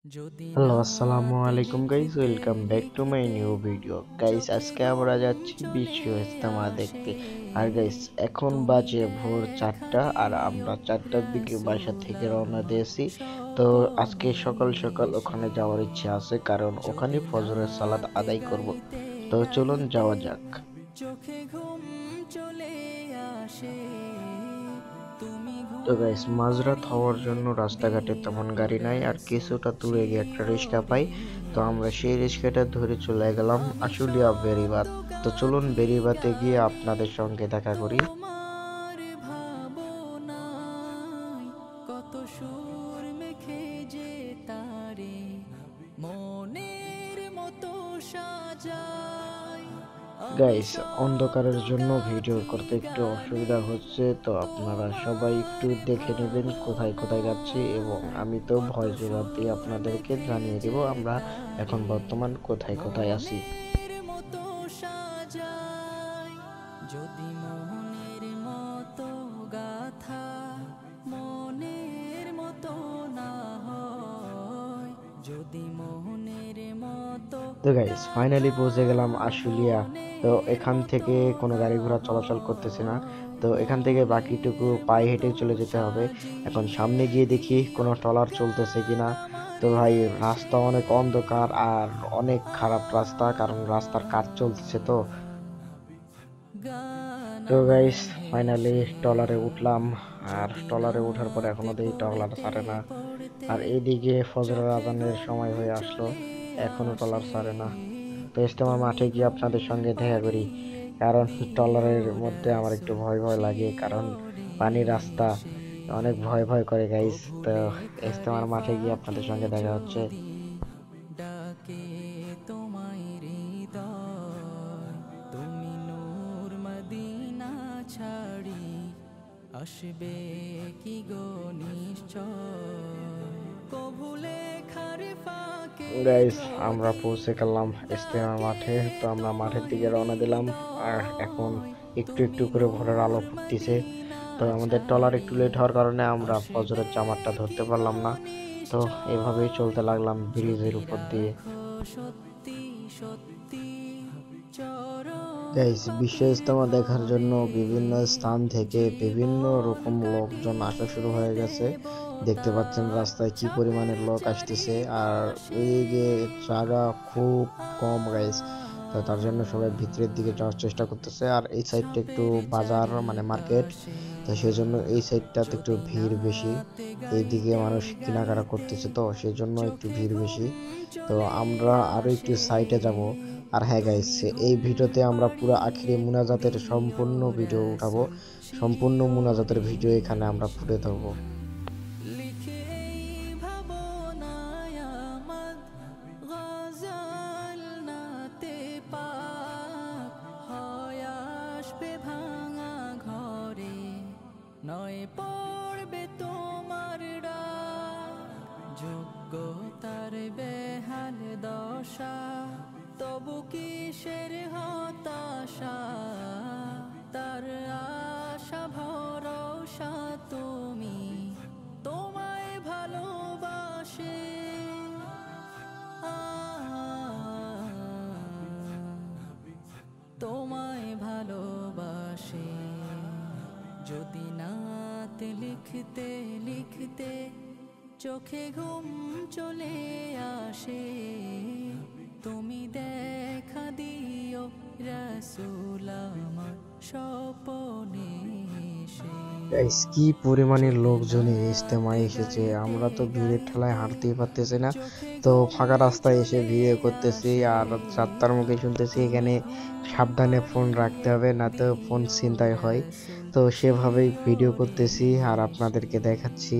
Hello আসসালামু আলাইকুম guys, welcome back to my new video guys. আজকে আমরা যাচ্ছি বিশ্ব ইজতেমা দেখতে। আর গাইস এখন বাজে ভোর 4টা আর আমরা 4টার দিকে বাসা থেকে রওনা দিয়েছি। তো আজকে সকাল সকাল ওখানে যাওয়ার ইচ্ছে আছে, কারণ ওখানে ফজরের সালাত আদায় করব। তো চলুন যাওয়া যাক। তো গাইস মাঝরাত হওয়ার জন্য রাস্তাঘাটে তেমন গাড়ি নাই, আর কিছুটা দূরে গিয়ে একটা রিক্সা পাই। তো আমরা সেই রিক্সাটা ধরে চলে গেলাম আশুলিয়া বেরিবাদ। তো চলুন বেরিবাতে গিয়ে আপনাদের সঙ্গে দেখা করি। কত সুর মেখে যে তারে মনের মতো সাজায়। গাইস অন্ধকারের জন্য ভিডিও করতে একটু অসুবিধা হচ্ছে, তো আপনারা সবাই একটু দেখে নেবেন কোথায় কোথায় যাচ্ছি, এবং আমি তো ভয়েস ওভার দিয়ে আপনাদেরকে জানিয়ে দেব আমরা এখন বর্তমান কোথায় কোথায় আছি। যদি মোহনের মতো গাথা মনের মতো না হয়, যদি মোহনের মতো। তো গাইস ফাইনালি পৌঁছে গেলাম আশুলিয়া। তো এখান থেকে কোনো গাড়ি ঘোড়া চলাচল করতেছে না, তো এখান থেকে বাকিটুকু পায়ে হেঁটে চলে যেতে হবে। এখন সামনে গিয়ে দেখি কোনো ট্রলার চলতেছে কিনা। তো ভাই রাস্তা অনেক অন্ধকার আর অনেক খারাপ রাস্তা, কারণ রাস্তার কাজ চলতেছে। তো গাইস ফাইনালি ট্রলারে উঠলাম, আর ট্রলারে ওঠার পর এখনো দেখি ট্রলার ছাড়ে না। আর এইদিকে ফজরের আজানের সময় হয়ে আসলো, এখনো ট্রলার ছাড়ে না। তো ইজতেমা মাঠে গিয়ে আপনাদের সঙ্গে দেখা করি, কারণ ট্রলারের মধ্যে আমার একটু ভয় ভয় লাগে, কারণ পানির রাস্তা অনেক ভয় ভয় করে গাইস। তো ইজতেমার মাঠে গিয়ে আপনাদের সঙ্গে দেখা হচ্ছে। ডাকে তোমায় হৃদয়, তুমি নূর মদিনা ছাড়ি আসবে কি গো নিশ্চয়, কবুলে খারে ফাঁকে। গাইস আমরা পৌঁছে গেলাম ইজতেমার মাঠে। তো আমরা মাঠের দিকে রওনা দিলাম, আর এখন একটু একটু করে ভোরের আলো ফুটতেছে। তো আমাদের ট্রলার একটু লেট হওয়ার কারণে আমরা ফজরের জামাতটা ধরতে পারলাম না। তো এভাবেই চলতে লাগলাম ব্রিজের উপর দিয়ে। গাইস বিশ্ব ইজতেমা দেখার জন্য বিভিন্ন স্থান থেকে বিভিন্ন রকম লোকজন আসা শুরু হয়ে গেছে। দেখতে পাচ্ছেন রাস্তায় কি পরিমাণের লোক আসতেছে, আর ওইদিকে জায়গা খুব কম গাইস। তো তার জন্য সবাই ভিতরের দিকে যাওয়ার চেষ্টা করতেছে, আর এই সাইডটা একটু বাজার মানে মার্কেট, তো সেই জন্য এই সাইডটাতে একটু ভিড় বেশি। এইদিকে মানুষ কেনাকাটা করতেছে, তো সেই জন্য একটু ভিড় বেশি। তো আমরা আরো একটু সাইডে যাব। আর হ্যাঁ গাইস, এই ভিডিওতে আমরা পুরো আখিরি মুনাজাতের সম্পূর্ণ ভিডিও উঠাবো। সম্পূর্ণ মুনাজাতের ভিডিও এখানে আমরা ফুটে ধরবো। নয় পড়বে তোমার ডাক, যোগ্যতার বেহাল দশা, তবু কিসের হতাশা, তার আশা ভরসা তুমি, তোমায় ভালোবাসে। তোমায় ভালোবাসে। যদি নাত লিখতে লিখতে চোখে ঘুম চলে আসে, তুমি দেখা দিও রাসূল আমার স্বপনে এসে। গাইস কি পরিমাণের লোকজন এই ইজতেমায় এসেছে, আমরা তো ভিড়ের ঠেলায় হাঁটতেই পারতেছি না। তো ফাঁকা রাস্তায় এসে ভিডিও করতেছি, আর যাত্রার মুখে শুনতেছি এখানে সাবধানে ফোন রাখতে হবে, না তো ফোন ছিনতাই হয়। তো সেভাবেই ভিডিও করতেছি আর আপনাদেরকে দেখাচ্ছি।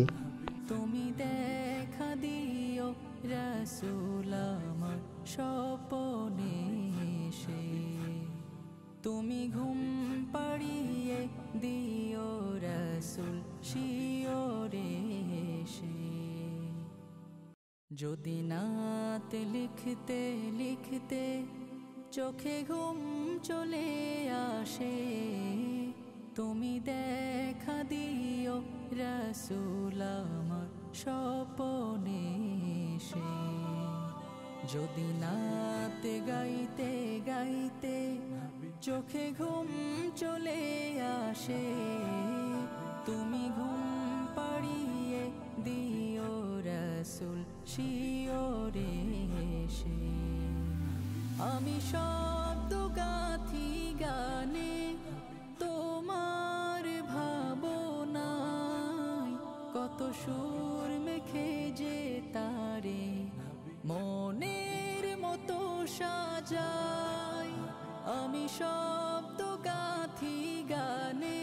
তুমি দেখা দিও রাসূল আমার স্বপনে এসে, তুমি ঘুম পাড়িয়ে দিও রাসূল শিয়রে এসে। যদি নাত লিখতে লিখতে চোখে ঘুম চলে আসে, তুমি দেখা দিও রাসূল আমার স্বপনে এসে। যদি নাতে গাইতে গাইতে চোখে ঘুম চলে আসে, তুমি ঘুম পাড়িয়ে দিও রাসূল শিওরে এসে। আমি শব্দ গাথি গানে তোমার ভাবনায়, কত সুর মেখে যে তারে মনের মতো সাজাই। আমি শব্দ গাথি গানে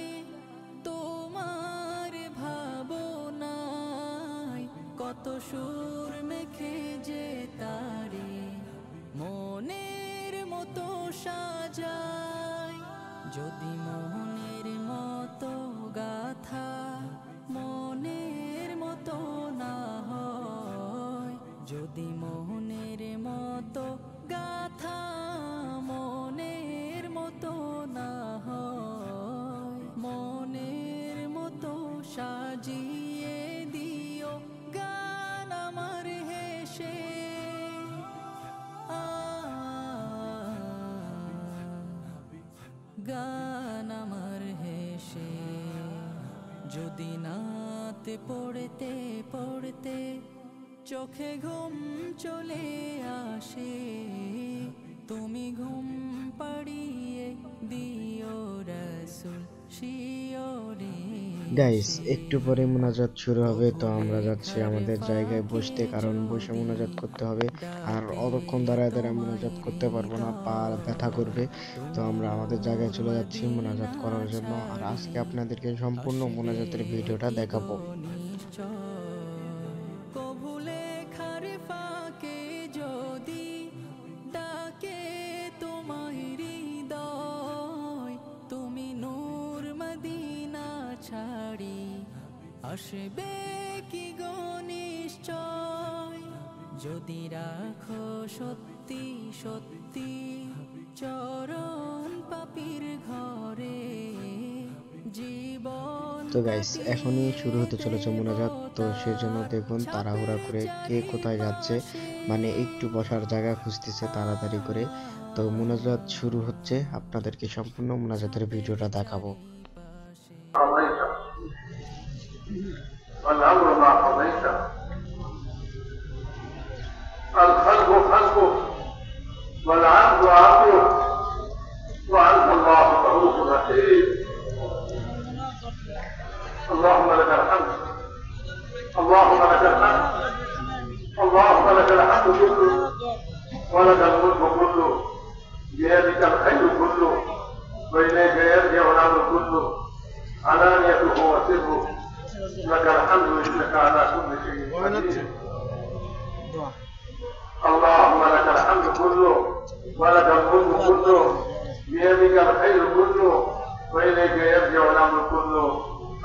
তোমার ভাবনায়, কত সুর মেখে যে তারে মনের মতো সাজাই। যদি মনের মতো গাথা মনের মতো না হয়, যদি মনের মতো গাথা মনের মতো না হয়, মনের মতো সাজিয়ে দিও গান আমার হেসে। গান আমার হেসে। যদি নাতে পড়তে পড়তে চোখে ঘুম চলে আসে, তুমি ঘুম পাড়িয়ে দিও রাসূল শিওরে। গাইস, একটু পরে মোনাজাত শুরু হবে, তো আমরা যাচ্ছি আমাদের জায়গায় বসতে, কারণ বসে মোনাজাত করতে হবে। আর অতক্ষণ দাঁড়ায় দাঁড়ায় মোনাজাত করতে পারবো না, পা ব্যথা করবে। তো আমরা আমাদের জায়গায় চলে যাচ্ছি মোনাজাত করার জন্য। আর আজকে আপনাদেরকে সম্পূর্ণ মোনাজাতের ভিডিওটা দেখাবো। কভু লেখার ফাঁকে যদি ডাকে তোমায় হৃদয়, তুমি নূর মদিনা ছাড়ি আসবে কি গো নিশ্চয়। যদি রাখো সত্যি সত্যি চরণ পাপীর ঘরে, জীবন। তো গাইস, এখনই শুরু হতে চলেছে মোনাজাত, তো সেজন্য দেখুন তাড়াহুড়া করে কে কোথায় যাচ্ছে, মানে একটু বসার জায়গা খুঁজতেছে তাড়াতাড়ি করে। তো মোনাজাত শুরু হচ্ছে, আপনাদেরকে সম্পূর্ণ মোনাজাতের ভিডিওটা দেখাবো। والأمر ما قضيت الخلق خلقك والعبد عبدك وأنت الله رؤوف رحيم. اللهم لك الحمد، اللهم لك الحمد، اللهم لك الحمد كله ولك الملك كله، بيدك الخير كله وإليك يرجع الأمر كله، علانيته وسره، لك الحمد إنك على كل شيء قدير. اللهم لك الحمد كله ولك الملك كله، بيدك الخير كله وإليك يرجع الأمر كله،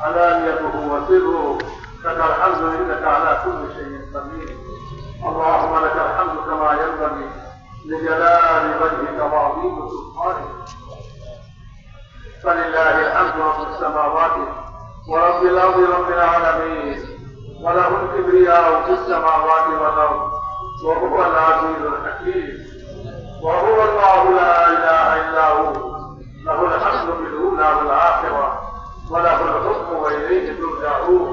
علانيته وسره، لك الحمد إنك على كل شيء قدير. اللهم لك الحمد كما ينبغي لجلال وجهك وعظيم سلطانك. فلله الحمد رب السماوات ورب الأرض رب العالمين، وله الكبرياء في السماوات والأرض، وهو العزيز الحكيم. وهو الله لا إله إلا هو، له الحمد في الأولى والآخرة، وله الحكم وإليه ترجعون.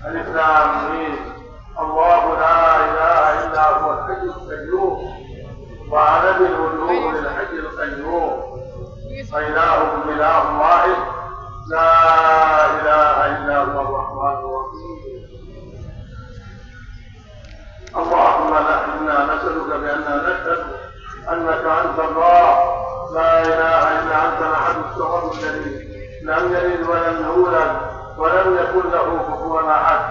ألف لام ميم. الله لا إله إلا هو الحي القيوم، وعدد الوجوه للحي القيوم، فإلهكم إله واحد لا إله إلا هو الرحمن الرحيم. اللهم إنا نسألك بأننا نشهد أنك أنت الله لا إله إلا أنت الأحد الصمد الذي لم يلد ولم يولد ولم يكن له كفوا أحد.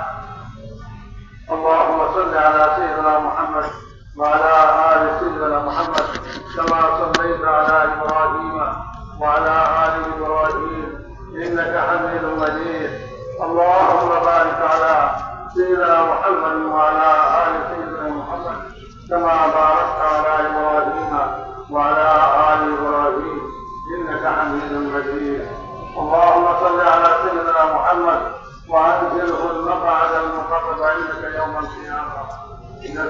اللهم صل على سيدنا محمد وعلى آل سيدنا محمد كما صليت على إبراهيم وعلى آل إبراهيم إنك حميد مجيد. اللهم بارك على سيدنا محمد وعلى آل سيدنا محمد كما باركت على إبراهيم وعلى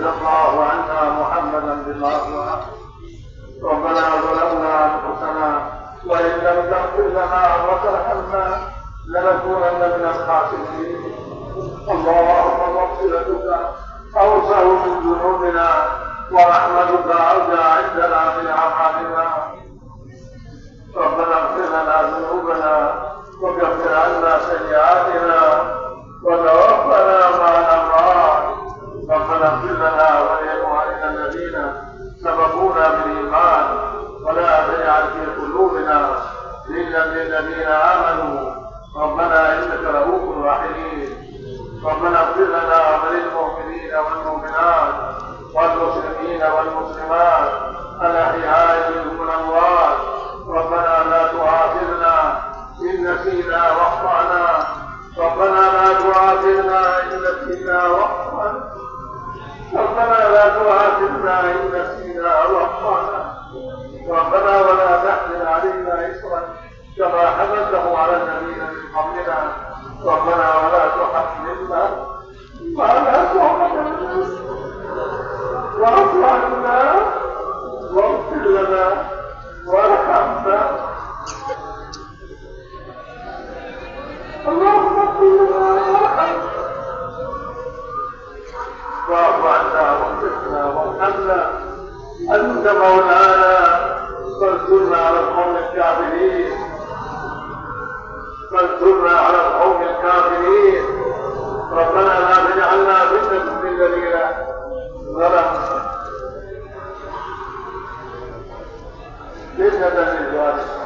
وجزى الله عنا محمدا بما هو. ربنا ظلمنا انفسنا وان لم تغفر لنا وترحمنا لنكونن من الخاسرين. اللهم مغفرتك اوسع من ذنوبنا ورحمتك ارجى عندنا من اعمالنا. ربنا اغفر لنا ذنوبنا وكفر عنا سيئاتنا وتوفنا مع الابرار. ربنا اغفر لنا ولاخواننا الذين سبقونا بالايمان ولا تجعل في قلوبنا غلا للذين امنوا ربنا انك رؤوف رحيم. ربنا اغفر لنا وللمؤمنين والمؤمنات والمسلمين والمسلمات الاحياء منهم والاموات. ربنا لا تؤاخذنا ان نسينا واخطانا. ربنا لا تؤاخذنا ان نسينا واخطانا. ربنا لا تؤاخذنا ان نسينا واخطانا. ربنا ولا تحمل علينا اصرا كما حملته على الذين من قبلنا. ربنا ولا تحملنا ما لا طاقة لنا. واعف عنا واغفر لنا وارحمنا. اللهم اغفر لنا وارحمنا واعف عنا واغفرنا وارحمنا. انت مولانا فانصرنا على القوم الكافرين. فانصرنا على القوم الكافرين. ربنا لا تجعلنا فتنة للذين ظلموا فتنة للظالمين.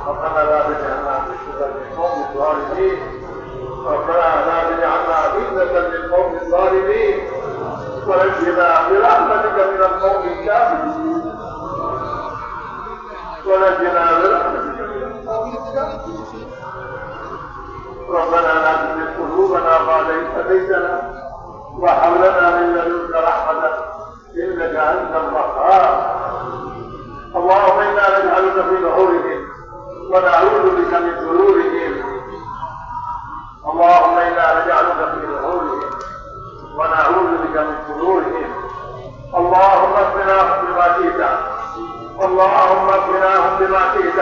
ربنا لا تجعلنا فتنة للقوم الظالمين. ربنا لا تجعلنا فتنة للقوم الظالمين ونجنا برحمتك من القوم الكافرين. ونجنا برحمتك من القوم الكافرين. ربنا لا تزغ قلوبنا بعد إذ هديتنا وهب لنا من لدنك رحمة إنك أنت الوهاب. اللهم إنا نجعلك في نحورهم ونعوذ بك من شرورهم. اللهم إنا نجعلك في نحورهم ونعوذ بك من شرورهم. اللهم اكفناهم بما شئت. اللهم اكفناهم بما شئت.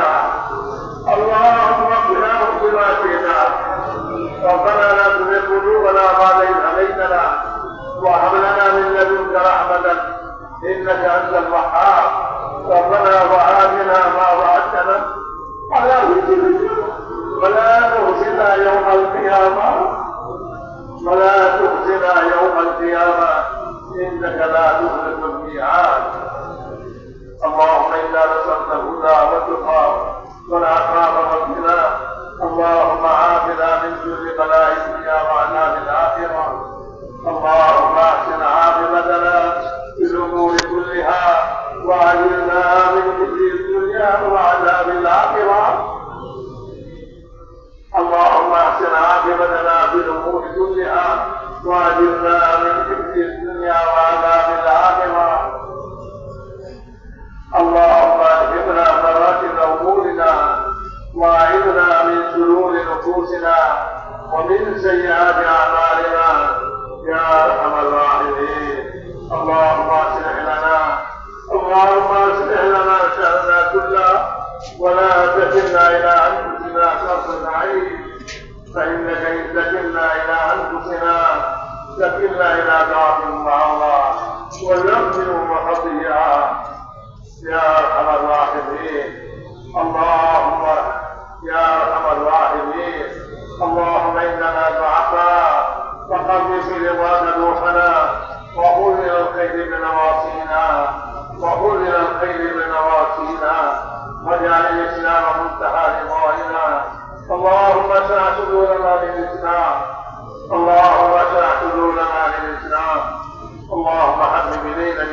اللهم اكفناهم بما شئت. ربنا لا تزغ قلوبنا بعد إذ هديتنا وهب لنا من لدنك رحمة إنك أنت الوهاب. ربنا وآتنا ما وعدتنا على رسلك ولا تخزنا يوم القيامة. ولا تخزنا يوم القيامة إنك لا تخلف الميعاد. اللهم إنا نسألك الهدى والتقى والعفاف والغنى. اللهم عافنا من كل بلاء الدنيا وعذاب الآخرة. اللهم أحسن عاقبتنا في الأمور كلها وأجرنا من خزي الدنيا وعذاب الآخرة. اللهم أحسن عاقبتنا في الأمور كلها وأجرنا من خزي الدنيا وعذاب الآخرة. اللهم ألهمنا مراتب أمورنا وأعذنا من شرور نفوسنا ومن سيئات أعمالنا يا أرحم الراحمين. اللهم أصلح لنا شأننا كله ولا تكلنا إلى أنفسنا طرفة عين. فإنك إن تكلنا إلى أنفسنا تكلنا إلى ضعف وعظى وذنب وخطيئة يا أرحم الراحمين. اللهم يا أرحم الراحمين. اللهم إننا ضعفاء فقرب في رضاك روحنا وخذ إلى الخير بنواصينا واجعل الإسلام منتهى رضائنا. اللهم اشرح صدورنا للإسلام. اللهم اشرح صدورنا للإسلام. اللهم حبب إلينا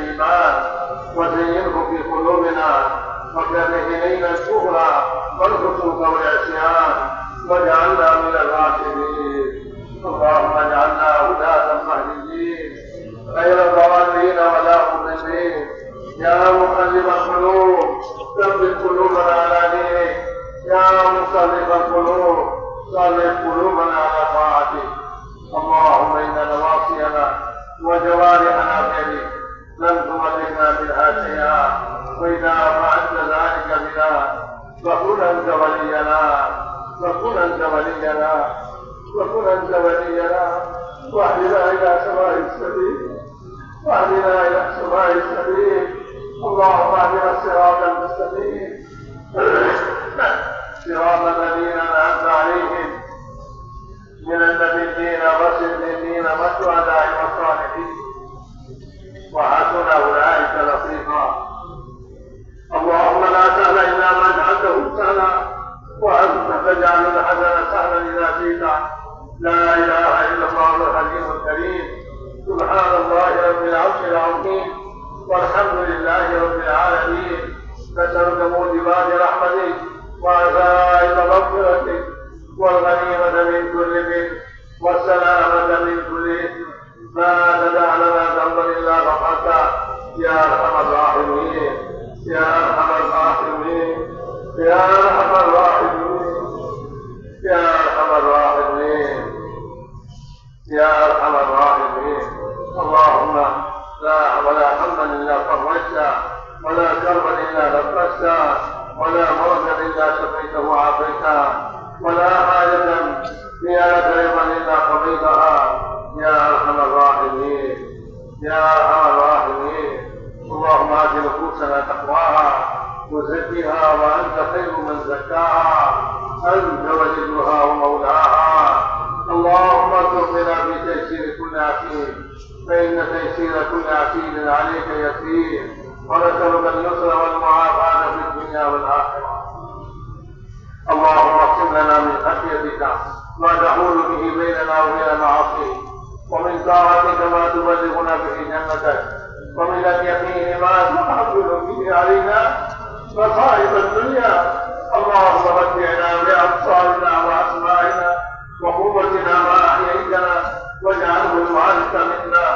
ولينا وكن أنت ولينا واهدنا إلى سواء السبيل واهدنا إلى سواء السبيل اللهم اهدنا الصراط المستقيم صراط الذين أنعمت عليهم من النبيين والصديقين والشهداء والصالحين وحسن أولئك رفيقا اللهم لا سهل إلا ما جعلته سهلا وأنت تجعل الحزن سهلا إذا شئت لا إله إلا الله الحليم الكريم سبحان الله رب العرش العظيم والحمد لله رب العالمين نسألك موجبات رحمتك وعزائم مغفرتك والغنيمة من كل بر والسلامة من كل إثم ما تدع لنا ذنبا إلا غفرته يا أرحم الراحمين يا أرحم الراحمين يا أرحم الراحمين يا أرحم الراحمين يا أرحم الراحمين اللهم لا ولا حما إلا فرجته ولا كربا إلا نفسته ولا مرضا إلا شفيته وعافيته ولا حاجة فيها رضا إلا قضيتها يا أرحم الراحمين يا أرحم الراحمين اللهم آت نفوسنا تقواها وزكها وأنت خير من زكاها أنت وليها ومولاها اللهم ارزق بنا في تيسير كل عسير فإن تيسير كل عسير عليك يسير ونسألك اليسر والمعافاة في الدنيا والآخرة اللهم اقسم لنا من خشيتك ما تحول به بيننا وبين معاصيك ومن طاعتك ما تبلغنا به جنتك ومن اليقين ما تحول به علينا مصائب الدنيا اللهم متعنا بأبصارنا وأسماعنا وقوتنا ما أحييتنا واجعله الوارث منا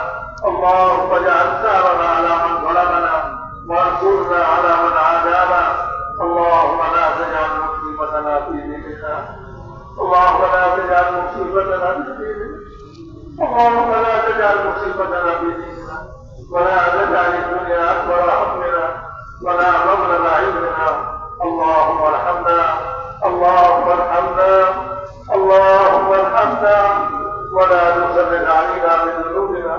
اللهم اجعل ثارنا على من ظلمنا وانصرنا على من عادانا اللهم لا تجعل مصيبتنا في ديننا اللهم لا تجعل مصيبتنا في ديننا اللهم لا تجعل مصيبتنا في ديننا ولا تجعل الدنيا أكبر همنا ولا مبلغ علمنا اللهم ارحمنا اللهم ارحمنا اللهم ارحمنا ولا تسلط علينا من ذنوبنا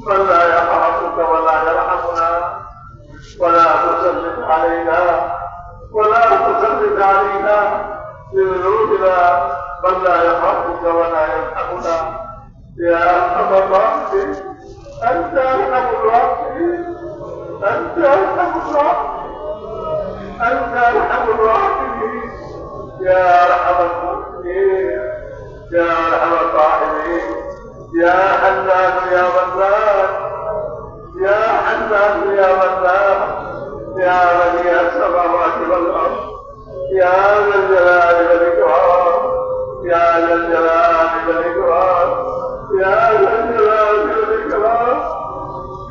من لا يخافك ولا يرحمنا ولا تسلط علينا بذنوبنا من لا يخافك ولا يرحمنا يا أرحم الراحمين أنت أرحم الراحمين أنت أرحم الراحمين أنت أرحم الراحمين يا أرحم الراحمين يا أرحم الراحمين يا حنان يا منان يا حنان يا منان يا بديع السماوات والأرض يا ذا الجلال والإكرام يا ذا الجلال والإكرام يا ذا الجلال والإكرام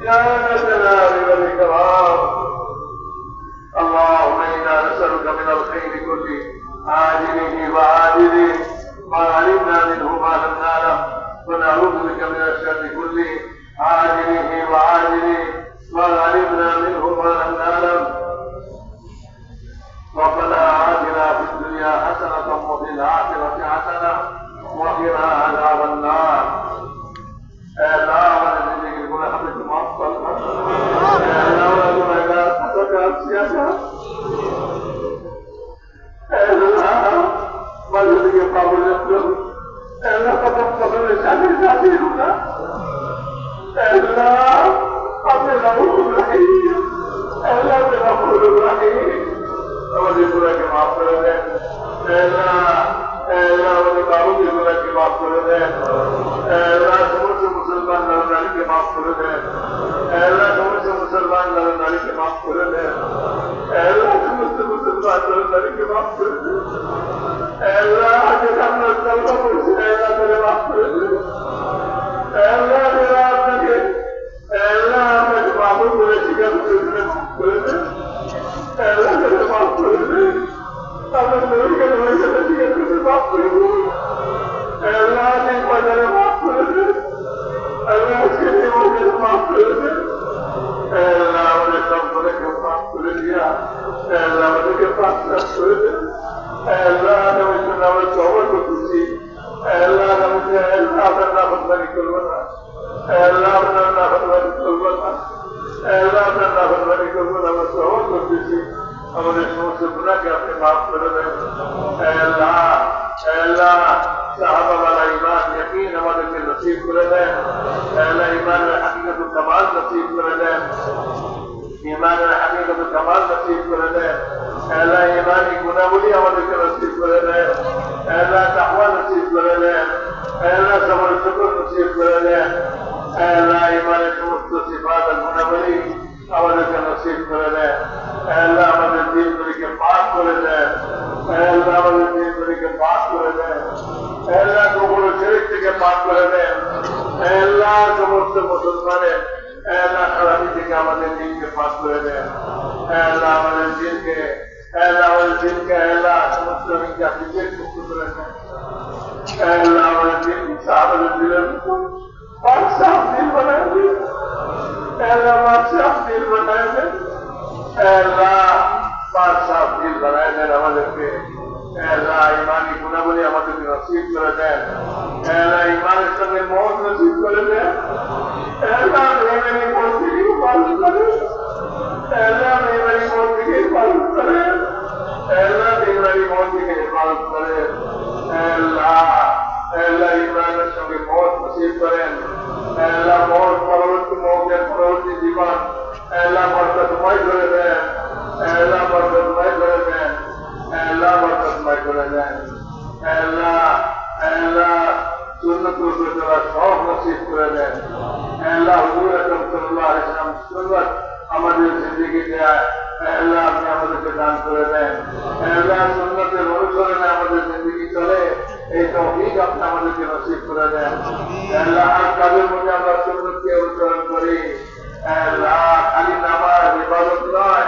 يا ذا الجلال والإكرام اللهم إنا نسألك من الخير كله عاجله وعاجله ما علمنا منه ما لم نعلم ونعوذ بك من الشر كله عاجله وعاجله ما علمنا منه ما لم نعلم ربنا آتنا في الدنيا حسنة وفي الآخرة حسنة وقنا عذاب النار لا ولد يقول أحدكم أفضل لا ولد إذا حسك السياسة لا ولد يقابل يقول لا قد تصل لسعيد ذاتيهنا لا قبل نقول الرحيم لا بنقول الرحيم ولد لك معصرة لا ولد لك معصرة لا تمس مسلمان لك معصرة لا تمس مسلمان لك معصرة لا تمس مسلمان لك معصرة لا تتمنى السلطة مرسلة لك معصرة لا براتك لا أنك معبود لك معصرة لا تتمنى معصرة أمن ذلك الميزة التي يكون معصرة لا تتمنى معصرة لا تكلم وجد معصرة لا ولك تنظرك معصرة لا ولك معصرة لا نوجدنا والتوبة تسير নাফরমানি করবো না, আল্লাহ আপনার নাফরমানি করবো না, আল্লাহ আপনার নাফরমানি করবো না। আমরা সহজ করতেছি, আমাদের সমস্ত গুনাহকে আপনি মাফ করে দেন। আল্লাহ আল্লাহ সাহাবাওয়ালা ঈমান ইয়াকিন আমাদেরকে নসিব করে দেন। আল্লাহ ঈমানের হাকিকতুল কামাল নসিব করে দেন, ঈমানের হাকিকতুল কামাল নসিব করে দেন। আল্লাহ ঈমানি গুণাবলী আমাদেরকে নসিব করে দেন। আল্লাহ তাকওয়া নসিব করে দেন। আল্লাহ সবর শুকর নসিব করে দেন। আল্লাহ ঈমানের সমস্ত সিফাত আর গুণাবলী আমাদেরকে নসিব করে দেন। আল্লাহ আমাদের দিনগুলিকে পাক করে দেন। আল্লাহ আমাদের দিনগুলিকে পাক করে দেন। আল্লাহ কবর শিরক থেকে পাক করে দেন। আল্লাহ সমস্ত মুসলমানের আল্লাহ খারাপি থেকে আমাদের দিনকে পাক করে দেন। আল্লাহ আমাদের দিনকে আল্লাহ সমস্ত জাতিকে মুক্ত করে দেন। আল্লাহ আমাদের দিন আমাদের দিলের সাফ দিল বানায় দেন। আল্লাহ সাফ দিল বানায় দেন। আল্লাহ সাফ দিল বানায় দেন আমাদেরকে। আল্লাহ ঈমানি গুণাবলী আমাদেরকে নসিব করে দেন। আল্লাহ ঈমানের সঙ্গে মওত নসিব করে দেন। আল্লাহ বেঈমানি মওত থেকে হেফাজত করেন। আল্লাহ বেঈমানি মওত থেকে হেফাজত করেন। আল্লাহ বেঈমানি মওত থেকে হেফাজত করেন। আল্লাহ ঈমানের সঙ্গে মওত নসিব করেন। আল্লাহ মওত পরবর্তী মওতের পরবর্তী জীবন আল্লাহ বরকতময় করে দেন। আল্লাহ বরকতময় করে দেন। আল্লাহ বরকতময় করে দেন। আল্লাহ সুন্নাত উপর চলা সব নসিব করে দেন। আল্লাহ হুজুর আকরাম সাল্লাল্লাহু আলাইহি ওয়াসাল্লাম সুন্নাত আমাদের জিন্দেগিতে আল্লাহ আপনি আমাদেরকে দান করে দেন। আল্লাহ সুন্নাতের অনুসরণে আমাদের জিন্দেগি চলে এই তৌফিক আপনি আমাদেরকে নসিব করে দেন। আল্লাহ আর কাজের মধ্যে আমরা সুন্নাতকে অনুসরণ করি। আল্লাহ খালি নামাজ ইবাদত নয়,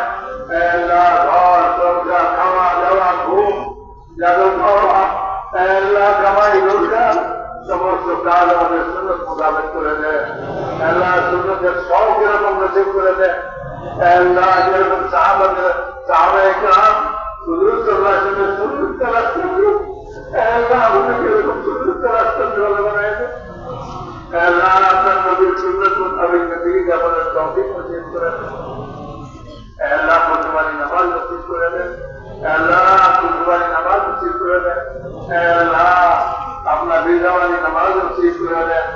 আল্লাহ ঘর সংসার খাওয়া দাওয়া ঘুম জাদু খাওয়া আল্লাহ কামাই রোজগার সমস্ত কাজ আমাদের সুন্নাত মোতাবেক করে দেন। আল্লাহ সুন্নাতের সব এরকম নসিব করে দেন। আল্লাহ যেরকম সাহাবায়ে কেরাম হুজুর সাল্লাল্লাহু আলাইহি ওয়াসাল্লামের সুন্নাত তালাশ করলো, আল্লাহ আমাদেরকে এরকম সুন্নাত তালাশ করতে বানায় দেন। আল্লাহ আপনার নবীর সুন্নাত মোতাবেক জিন্দেগি আমাদের তৌফিক নসিব করে দেন। আল্লাহ কুরবানি নামাজ নসিব করে দেন। আল্লাহ কুরবানি নামাজ নসিব করে দেন। আল্লাহ আপনার বিজাওয়ানি নামাজ নসিব করে দেন।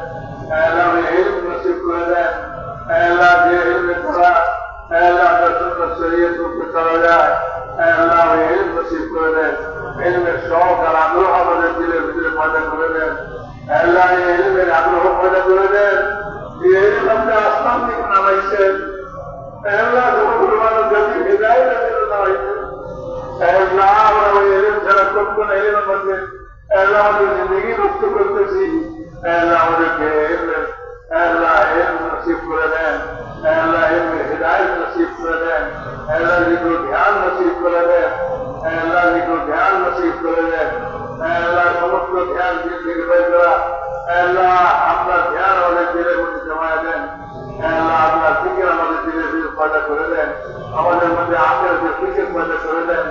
আল্লাহ ইলম নসিব করে দেন। আল্লাহ যে ইলমের দ্বারা আল্লাহ আপনার সুন্নাত শরীয়ত রূপে চলা যায়, আল্লাহ ইলম নসিব করে দেন। ইলমের শখ আর আগ্রহ আমাদের দিলের ভিতরে পয়দা করে দেন। আল্লাহ ইলমের আগ্রহ পয়দা করে দেন। যে ইলম আপনি আসমান থেকে নামাইছেন, আল্লাহ সমগ্র মানব জাতি হিদায়াতের জন্য নামাইছেন। আল্লাহ আমরা ওই ইলম ছাড়া করবো না, ইলম মধ্যে আল্লাহ আমাদের জিন্দগি নষ্ট করতেছি। আল্লাহ আমাদেরকে আল্লাহ ইলম নসিব করে দেন। আল্লাহ ইলমের হিদায়াত নসিব করে দেন। আল্লাহ জিকর ধ্যান নসিব করে দেন। আল্লাহ জিকর ধ্যান নসিব করে দেন। আল্লাহ সমস্ত ধ্যান দিল থেকে বের করা, আল্লাহ আপনার ধ্যান আমাদের দিলের মধ্যে জমায় দেন। আল্লাহ আপনার ফিকির আমাদের দিলের ভিতরে পয়দা করে দেন। আমাদের মধ্যে আখিরাতের ফিকির পয়দা করে দেন।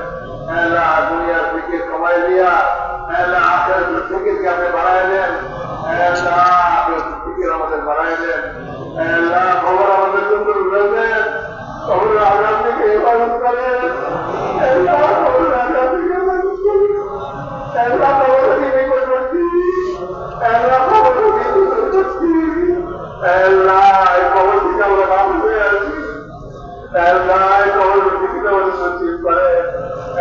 আল্লাহ দুনিয়ার ফিকির কমাই দিয়া আল্লাহ আখিরাতের ফিকিরকে আপনি বাড়ায় দেন। আল্লাহ আখিরাতের ফিকির আমাদের বাড়ায় দেন। আল্লাহ খবর আমাদের সুন্দর করে দেন। খবরের আঘাত থেকে হেফাজত করেন। আল্লাহ খবরের আঘাত থেকে হেফাজত করেন। আল্লাহ খবরের নিকটবর্তী, আল্লাহ খবরের নিকটবর্তী, আল্লাহ এই খবর থেকে আমরা বাদ হয়ে আছি। আল্লাহ এই খবর থেকে আমাদের নসিব করে।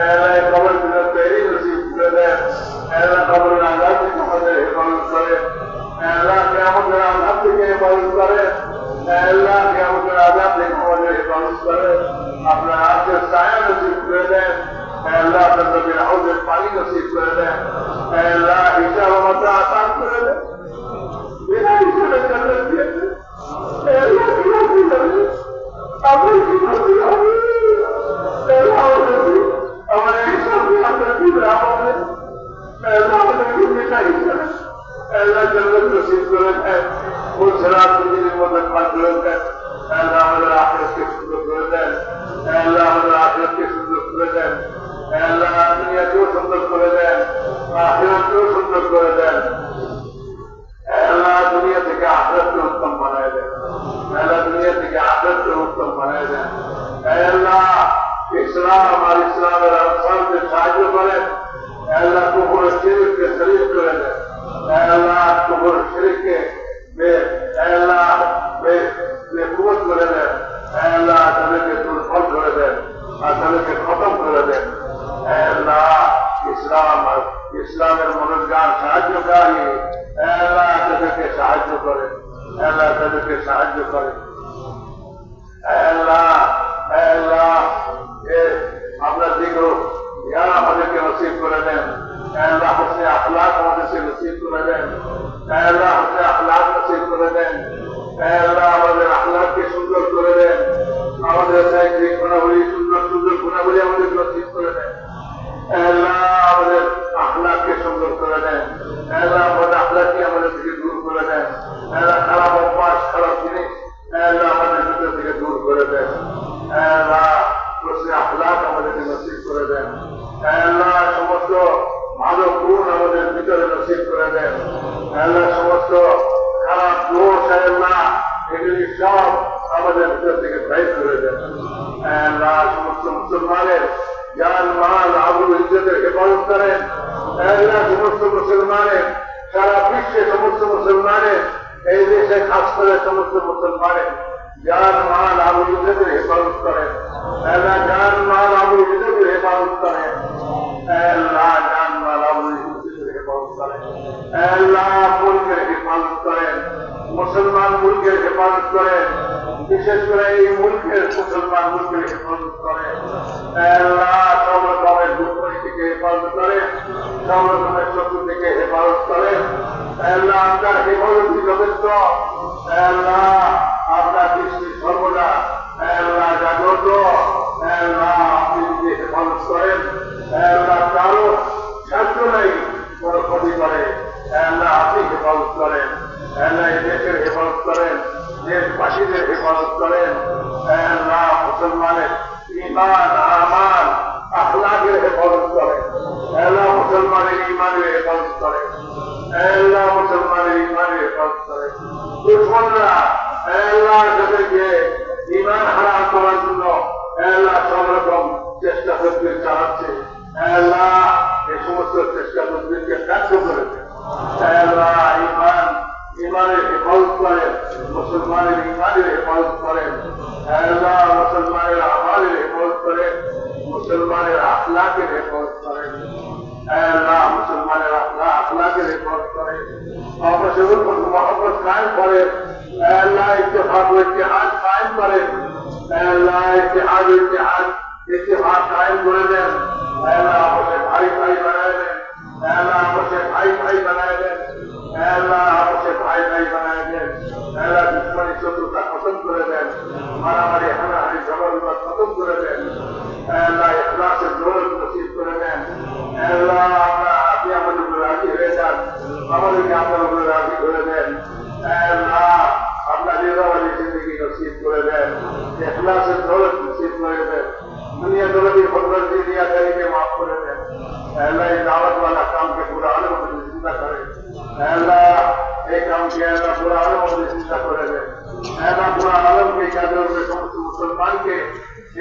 আল্লাহ এই খবর থেকে তৈরি নসিব করে দেন। আল্লাহ খবরের আঘাত থেকে আমাদের হেফাজত করে। আল্লাহ কিয়ামতের আঘাত থেকে হেফাজত করে। আল্লাহ কিয়ামতের আঘাত থেকে আমাদের হেফাজত করে। আপনার হাতের ছায়া নসিব করে দেন। আল্লাহ আপনার নবীর হাউজের পানি নসিব করে দেন। আল্লাহ হিসাব আমাদের আসান করে দেন। বিনা হিসাবে জান্নাত দিয়ে দেন। আল্লাহ কিভাবে যাবে, আমরা কিভাবে যাবে, আমাদের হিসাব দিয়ে আপনার কিভাবে আমাদের আমাদেরকে বিনা হিসাবে আল্লাহ জান্নাত নসিব করে দেন। মুসরাত পৃথিবীর মধ্যে পার করে দেন। আল্লাহ আমাদের আখিরাতকে সুন্দর করে দেন। আল্লাহ আমাদের আখিরাতকে সুন্দর করে দেন। আল্লাহ দুনিয়াকেও সুন্দর করে দেন, আখিরাতকেও সুন্দর করে দেন। আল্লাহ দুনিয়া উত্তম বানিয়ে দেন। আল্লাহ ইসলাম আর ইসলামের আনসারকে সাহায্য করেন। আল্লাহ কুফর শিরককে শরীফ করে দেন। আল্লাহ কুফর শিরককে আল্লাহ বেকুবত করে দেন। আল্লাহ তাদেরকে দুর্বল করে দেন আর তাদেরকে খতম করে দেন। আল্লাহ ইসলাম আর ইসলামের মনোজ্ঞান সাহায্যকারী আল্লাহ তাদেরকে সাহায্য করেন। আল্লাহ তাদেরকে সাহায্য করেন। আল্লাহ আল্লাহ আমরা দিগো জ্ঞান আমাদেরকে নসিব করে দেন। আল্লাহ হোসনে আখলাক আমাদেরকে নসিব করে দেন। আল্লাহ হোসনে আখলাক নসিব করে দেন। আল্লাহ আমাদের আখলাককে সুন্দর করে দেন। আমাদের সাহিত্যিক গুণাবলী সুন্দর সুন্দর গুণাবলী আমাদের নসিব করে দেন। আল্লাহ আমাদের আখলাককে সুন্দর করে দেন। আল্লাহ আমাদের আখলাককে আমাদের থেকে দূর করে দেন। আল্লাহ খারাপ অভ্যাস খারাপ জিনিস আল্লাহ আমাদের ভিতর থেকে দূর করে দেন। আল্লাহ হোসনে আখলাক আমাদেরকে নসিব করে দেন। আল্লাহ সমস্ত ভালো গুণ আমাদের ভিতরে নসিব করে দেন। আল্লাহ সমস্ত খারাপ দোষ আল্লাহ এগুলি সব আমাদের ভিতর থেকে বাইর করে দেন। আল্লাহ সমস্ত মুসলমানের জান মাল আবরু ইজ্জতের হেফাজত করেন। আল্লাহ সমস্ত মুসলমানের সারা বিশ্বে সমস্ত মুসলমানের এই দেশে খাস করে সমস্ত মুসলমানের জান মাল আবরু ইজ্জতের হেফাজত করেন। আল্লাহ জান মাল আবরু ইজ্জতের হেফাজত করেন। আল্লাহ জান মাল আবরু ইজ্জতের হেফাজত করেন। আল্লাহ মুলকের হেফাজত করেন। মুসলমান মুলকের হেফাজত করেন। বিশেষ করে এই মুলকের মুসলমান মুলকের হেফাজত করেন। আল্লাহ সব রকমের দুর্নীতি থেকে হেফাজত করেন। সব রকমের শত্রু থেকে হেফাজত করেন। আল্লাহ আপনার হেফাজতই যথেষ্ট। আল্লাহ আপনার দৃষ্টি সর্বদা আল্লাহ জাগ্রত। আল্লাহ আপনি যদি হেফাজত করেন আল্লাহ কারো সাহায্য নাই কোনো ক্ষতি করে। আল্লাহ আপনি হেফাজত করেন। আল্লাহ এই দেশের হেফাজত করেন। দেশবাসীদের হেফাজত করেন। আল্লাহ মুসলমানের ঈমান আমাল আখলাকের হেফাজত করেন। আল্লাহ মুসলমানের ঈমানের হেফাজত করেন। আল্লাহ মুসলমানের ঈমানের হেফাজত করেন। দুশমনরা আল্লাহ যাদেরকে ঈমান হারাম করার জন্য আল্লাহ সব রকম চেষ্টা তদবির চালাচ্ছে আল্লাহ এই সমস্ত চেষ্টা তদবিরকে ব্যর্থ করেছে। আল্লাহ ঈমানের হেফাজত করেন। মুসলমানের ঈমানের হেফাজত করেন। আল্লাহ মুসলমানের আমালের হেফাজত করেন। মুসলমানের আখলাকের হেফাজত করেন। আল্লাহ মুসলমানের আখলাকের হেফাজত করেন। आपस में मोहब्बत कायम करे। अल्लाह इत्तेफाक व इत्तेहाद कायम करे। अल्लाह इत्तेहाद इत्तेफाक कायम करे दें। अल्लाह आपसे भाई भाई बनाए दें। अल्लाह आपसे भाई भाई बनाए दें। अल्लाह आपसे भाई भाई बनाए दें। अल्लाह दुश्मनी शत्रुता खत्म करे दें। मारामारी हानाहानी झगड़ा विवाद खत्म करे दें। अल्लाह इखलास से दौलत नसीब करे दें। अल्लाह अपना आप আমাদের রাজি হয়ে যান। আমাদেরকে আপনার উপরে রাজি করে দেন। আল্লাহ আপনার রিজাওয়ালি জিন্দগি নসিব করে দেন। ইখলাসের দৌলত নসিব করে দেন। दुनिया दौलत फतरत दी दिया करके माफ कर दें। अल्लाह ये दावत वाला काम के पूरा आलम में जिंदा करे। अल्लाह एक काम किया अल्लाह पूरा आलम में जिंदा कर दे। अल्लाह पूरा आलम के कदर में समस्त मुसलमान के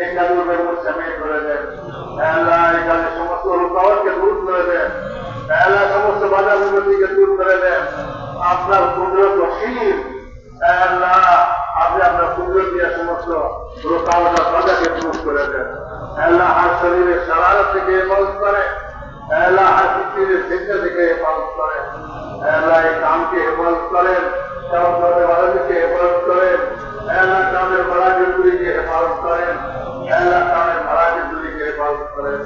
एक कदर में मुस्तमिल कर दे। अल्लाह एक समस्त रुकावट के दूर कर दे। अल्लाह समस्त बाधा विपत्ति के दूर कर दे। আপনার কুদরত অসীম। আল্লাহ আপনি আপনার কুদরত দিয়ে সমস্ত রোকাওয়াত বাধাকে দূর করে দেন। আল্লাহ हर শরীরের শরারত থেকে হেফাজত করে। আল্লাহ हर ফিতরের ফিতনা থেকে হেফাজত করে। আল্লাহ এই কামকে হেফাজত করেন। কাম করতে বাধাকে হেফাজত করেন। আল্লাহ কামের মারাজিগুলিকে হেফাজত করেন। আল্লাহ কামের মারাজিগুলিকে হেফাজত করেন।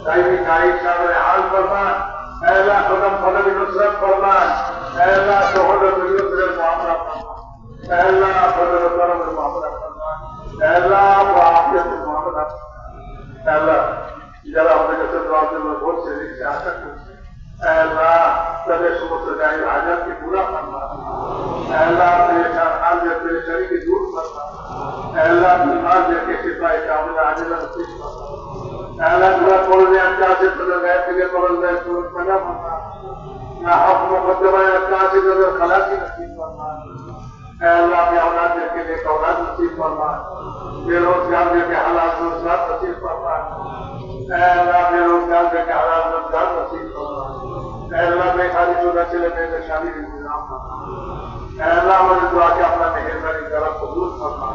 তাই কায়িক সামনে হাল ফরমান। अल्लाह खुदम फलक नुसरत फरमान। अल्लाह शोहदत नुसरत मामला फरमान। अल्लाह फजल करम मामला फरमान। अल्लाह आफियत मामला। अल्लाह যারা আমাদের কাছে দোয়ার জন্য বলছে লিখছে আশা করছে আল্লাহ তাদের সমস্ত জায়গা হাজারকে পুরা ফরমান। আল্লাহ পরেশান হালদের পরেশানিকে দূর ফরমান। আল্লাহ বিমারদেরকে শিফায়ে কামিলা আজিলা নসিব ফরমান। अल्लाह पूरा खोल दे अच्छा से तो गए थे खोल दे तो बना फरमा ना हुक्म मुकद्दमा अच्छा से तो खलासी नसीब फरमा। अल्लाह में औलाद के लिए औलाद नसीब फरमा, बेरोजगार के हालात रोजगार नसीब फरमा, अल्लाह बेरोजगार के हालात रोजगार नसीब फरमा, अल्लाह बेकारी शुदा चले मेरे शादी इंतजाम फरमा, अल्लाह हमारी दुआ के अपना मेहरबानी करा कबूल फरमा।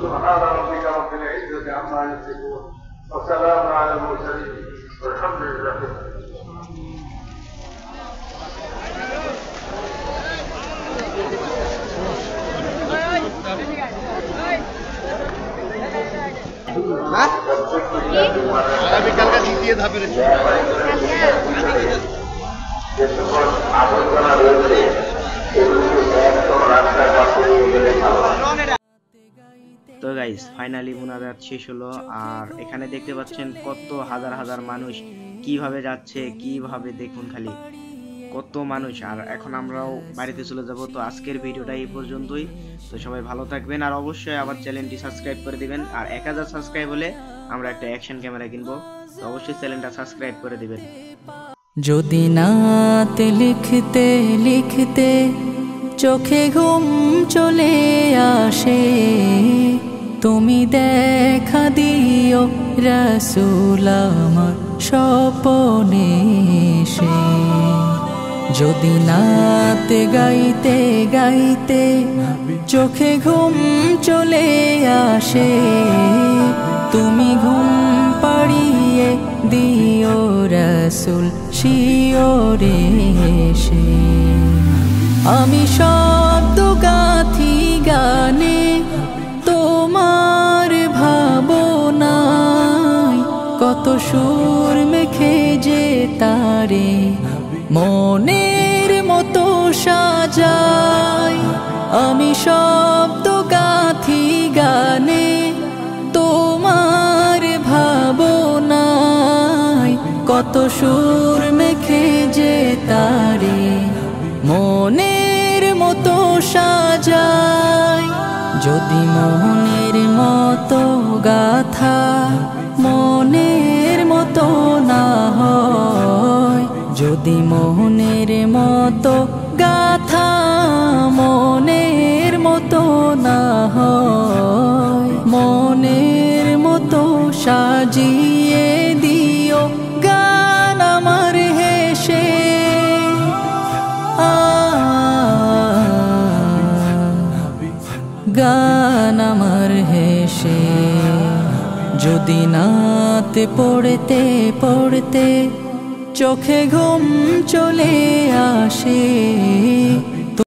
सुभान रब्बिका रब्बिल इज्जति अम्मा यसिफून व सलामुन अलल मुरसलीन वल्हम्दुलिल्लाहि रब्बिल আগামীকালকে দ্বিতীয় ধাপের যে সকল আবর্জনা রয়েছে এগুলিকে একদম রাস্তার পাশে নিয়ে গেলে ভালো হয়। তো গাইস ফাইনালি মুনাজাত শেষ হলো। আর এখানে দেখতে পাচ্ছেন কত হাজার হাজার মানুষ কিভাবে যাচ্ছে, কিভাবে দেখুন খালি কত মানুষ। আর এখন আমরাও বাড়িতে চলে যাব। তো আজকের ভিডিওটা এই পর্যন্তই। তো সবাই ভালো থাকবেন আর অবশ্যই আবার চ্যানেলটি সাবস্ক্রাইব করে দিবেন। আর 1000 সাবস্ক্রাইব হলে আমরা একটা অ্যাকশন ক্যামেরা কিনবো। তো অবশ্যই চ্যানেলটা সাবস্ক্রাইব করে দিবেন। যদি নাতে লিখতে লিখতে চোখে ঘুম চলে আসে, তুমি দেখা দিও রাসূল আমার স্বপনে এসে। যদি নাতে গাইতে গাইতে চোখে ঘুম চলে আসে, তুমি ঘুম পাড়িয়ে দিও রাসূল শিওরে এসে। আমি শব্দ গাথি গানে তোমার ভাবনায়, কত সুর মেখে যে তারে মনের মতো সাজাই। আমি শব্দ গাথি গানে তোমার ভাবনায়, কত সুর মেখে যে তারে মনের মতো সাজাই। যদি মনের মতো গাথা মনের মতো না হয়, যদি মনের মতো গাথা মনের মতো না হয়, মনের মতো সাজিয়ে দিও গান আমার হেসে। গান আমার হেসে। যদি নাতে পড়তে পড়তে চোখে ঘুম চলে আসে,